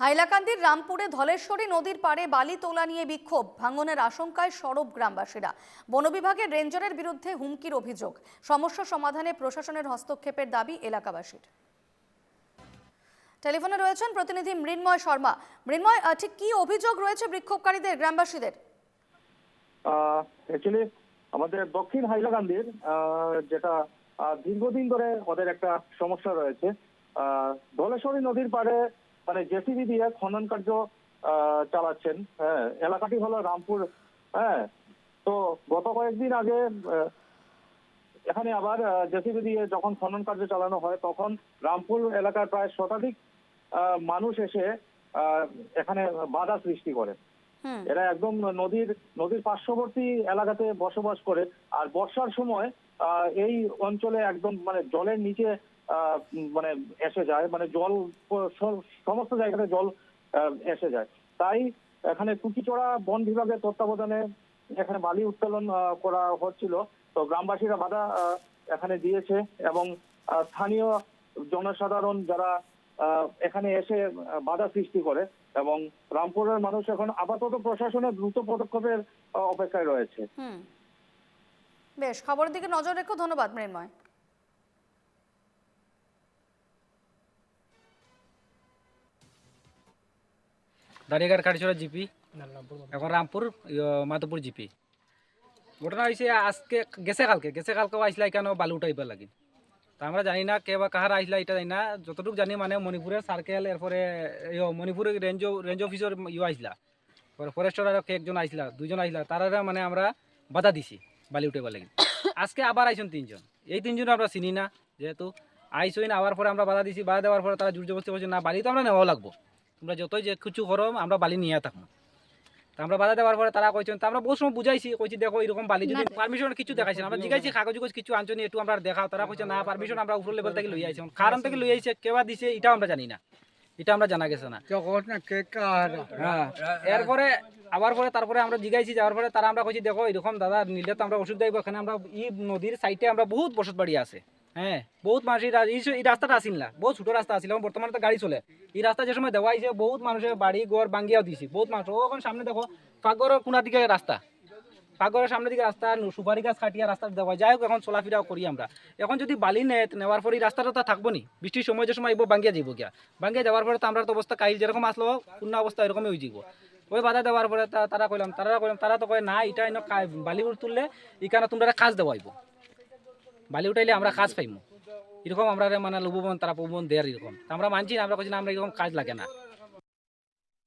হাইলাকান্দির রামপুরে ধলেশ্বরী নদীর পাড়ে বালি তোলা নিয়ে বিক্ষোভ, ভাঙনের আশঙ্কায় সরব গ্রামবাসীরা। বন বিভাগের রেঞ্জারের বিরুদ্ধে হুমকির অভিযোগ। সমস্যা সমাধানে প্রশাসনের হস্তক্ষেপের দাবি এলাকাবাসীর। টেলিফোনে রয়েছেন প্রতিনিধি মৃন্ময় শর্মা। মৃন্ময়, ঠিক কি অভিযোগ রয়েছে বিক্ষোভকারীদের, গ্রামবাসীদের? অ্যাকচুয়ালি আমাদের দক্ষিণ হাইলাকান্দির যেটা দীর্ঘদিন ধরে ওদের একটা সমস্যা রয়েছে। ধলেশ্বরী নদীর পাড়ে মানে জেসিবি দিয়ে খনন কার্য চালাচ্ছেন। হ্যাঁ, এলাকাটি হলো রামপুর। হ্যাঁ, তো গত কয়েকদিন আগে এখানে আবার জেসিবি দিয়ে যখন খনন কার্য চালানো হয় তখন রামপুর এলাকার প্রায় শতাধিক মানুষ এসে এখানে বাধা সৃষ্টি করে। এরা একদম নদীর পার্শ্ববর্তী এলাকাতে বসবাস করে। আর বর্ষার সময় এই অঞ্চলে একদম মানে জলের নিচে মানে এসে যায়, মানে জল সমস্ত জায়গাতে জল এসে যায়। তাই এখানে কুকিচড়া বন বিভাগের তত্ত্বাবধানে এখানে বালি উত্তোলন করা হচ্ছিল। তো গ্রামবাসীরা বাধা এখানে দিয়েছে এবং স্থানীয় জনসাধারণ যারা এখানে এসে বাধা সৃষ্টি করে, এবং রামপুরের মানুষ এখন আপাতত প্রশাসনের দ্রুত পদক্ষেপের অপেক্ষায় রয়েছে। বেশ, খবরের দিকে নজর রেখো। ধন্যবাদ মৃন্ময়। দাঁড়িয়াঘাট কাটিছড়া জিপি, এখন রামপুর মাধবপুর জিপি। ঘটনা হয়েছে আজকে গেছে কালকেও আসলা কেন বালু উঠাইবার লাগে। তা আমরা জানি না কে বা কাহারা আসলা, এটা জানি না। যতটুকু জানি মানে মণিপুরের সার্কেল, এরপরে মণিপুরের রেঞ্জ অফিসর আসলা, ফরেস্টর আর একজন আসলা, দুজন আসলা, তারা মানে আমরা বাধা দিছি বালি উঠাইবার লাগে। আজকে আবার আইসন তিনজন। এই তিনজন আমরা চিনি না, যেহেতু আইসই না। আবার পরে আমরা বাধা দিছি, বাধা দেওয়ার পরে তারা জোর জবরদস্তি করছে না বালি তো আমরা নেওয়া লাগবো, তোমরা যতই যে কিছু করো আমরা বালি নিয়ে থাকবো। তা আমরা বাধা দেওয়ার পরে তারা কইছেন, তা আমরা বহু সময় বুঝাইছি, কইছি দেখো এরকম বালি যদি পারমিশন কিছু দেখাইছে, আমরা জিজ্ঞাসি কাগজ কিছু আনছনি একটু আমরা দেখাও। তারা কইছে না পারমিশন আমরা উপর লেভেল থেকে লই আইছি, কারণ থেকে লই আইছে কেবা দিছে এটাও আমরা জানি না, এটা আমরা জানা গেছে না। হ্যাঁ, এরপরে আবার পরে তারপরে আমরা জিজ্ঞাসি, যাওয়ার পরে তারা আমরা কইছি দেখো এরকম দাদা নিলে তো আমরা ওষুধ দেবো। এখানে আমরা এই নদীর সাইডে আমরা বহুত বসত বাড়ি আছে। হ্যাঁ, বহুত মানুষ এই রাস্তাটা আসিল না, বহুত ছোট রাস্তা আসছিল, বর্তমানে তো গাড়ি চলে। এই রাস্তা যে সময় দেওয়া হয়েছে বহুত মানুষের বাড়ি ঘর ভাঙ্গিয়াও দিছি, বহুত মানুষ। ওখানে সামনে দেখো পাকঘরের কোনার দিকে রাস্তা, পাকঘরের সামনের দিকে রাস্তা, সুপারি গাছ কাটিয়া রাস্তা দেওয়া। যাই হোক, এখন চলাফেরাও করি আমরা। এখন যদি বালি নেওয়ার পরে এই রাস্তাটা তো থাকবো নি, বৃষ্টির সময় যে সময় আইব ভাঙ্গিয়া যাবো গিয়া। ভাঙ্গিয়া যাওয়ার পরে তো আমরা তো অবস্থা কাইল যেরকম আসলো পূর্ণ অবস্থা এরকমই হয়ে যাব। ওই বাধা দেওয়ার পরে তারা কইলাম, তারা তো কয় না এটা বালি তুললে এখানে তোমরা কাজ দেওয়াইব, বালি উঠাইলে আমরা কাজ পাইমু, এরকম আমরা মানে লোভবন তারা প্রবণ দেয়ার এরকম। আমরা মানছি না, আমরা কইছি না আমরা এরকম কাজ লাগে না।